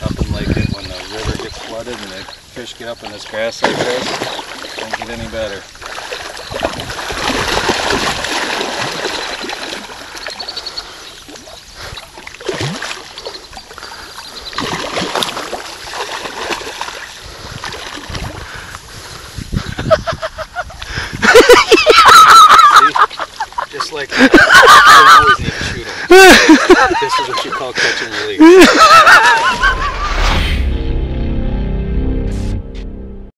up in Lake it when the river gets flooded and the fish get up in this grass like this. Don't get any better. Just like that. You don't always need to shoot them. This is what you call catch and release.